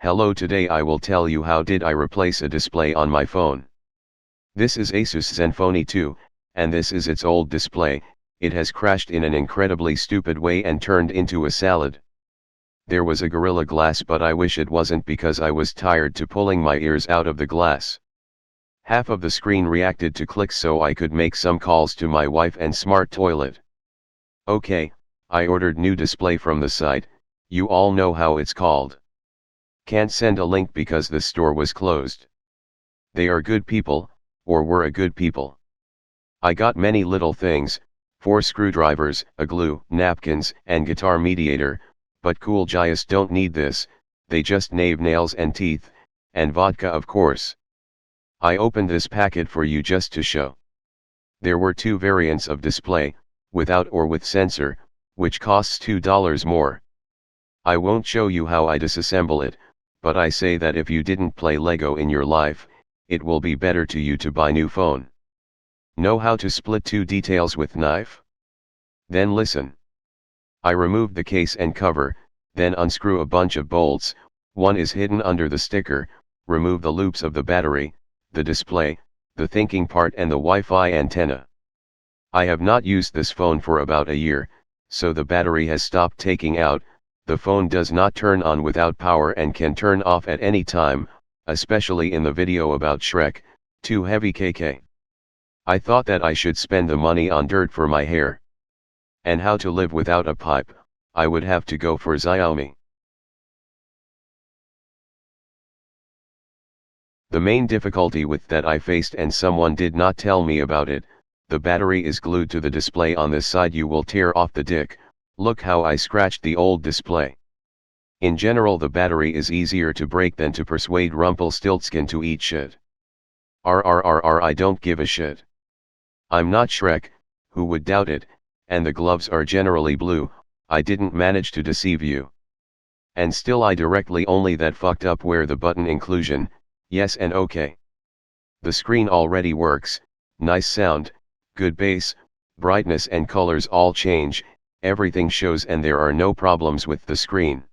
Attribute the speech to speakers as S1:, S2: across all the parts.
S1: Hello, today I will tell you how did I replace a display on my phone. This is Asus Zenfone 2, and this is its old display. It has crashed in an incredibly stupid way and turned into a salad. There was a Gorilla Glass, but I wish it wasn't because I was tired to pulling my ears out of the glass. Half of the screen reacted to clicks so I could make some calls to my wife and smart toilet. Okay, I ordered new display from the site. You all know how it's called. Can't send a link because the store was closed. They are good people, or were a good people. I got many little things, 4 screwdrivers, a glue, napkins, and guitar mediator, but cool giants don't need this, they just need nails and teeth, and vodka of course. I opened this packet for you just to show. There were 2 variants of display, without or with sensor, which costs $2 more. I won't show you how I disassemble it, but I say that if you didn't play Lego in your life, it will be better to you to buy new phone. Know how to split 2 details with knife? Then listen. I removed the case and cover, then unscrew a bunch of bolts. One is hidden under the sticker. Remove the loops of the battery, the display, the thinking part and the Wi-Fi antenna. I have not used this phone for about a year, so the battery has stopped taking out. The phone does not turn on without power and can turn off at any time, especially in the video about Shrek, too heavy KK. I thought that I should spend the money on dirt for my hair. And how to live without a pipe, I would have to go for Xiaomi. The main difficulty with that I faced, and someone did not tell me about it, the battery is glued to the display on this side. You will tear off the dick. Look how I scratched the old display. In general, the battery is easier to break than to persuade Rumpelstiltskin to eat shit. RRRR, I don't give a shit. I'm not Shrek, who would doubt it, and the gloves are generally blue. I didn't manage to deceive you. And still I directly only that fucked up where the button inclusion, yes and okay. The screen already works, nice sound, good bass, brightness and colors all change, everything shows and there are no problems with the screen.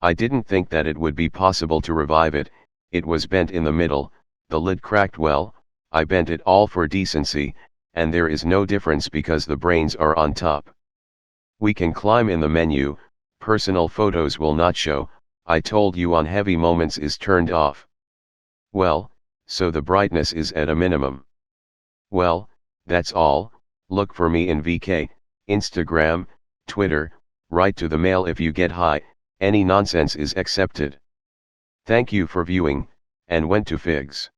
S1: I didn't think that it would be possible to revive it. It was bent in the middle, the lid cracked. Well, I bent it all for decency, and there is no difference because the brains are on top. We can climb in the menu. Personal photos will not show. I told you on heavy moments is turned off. Well, so the brightness is at a minimum. Well, that's all. Look for me in VK, Instagram, Twitter, write to the mail if you get high, any nonsense is accepted. Thank you for viewing, and went to figs.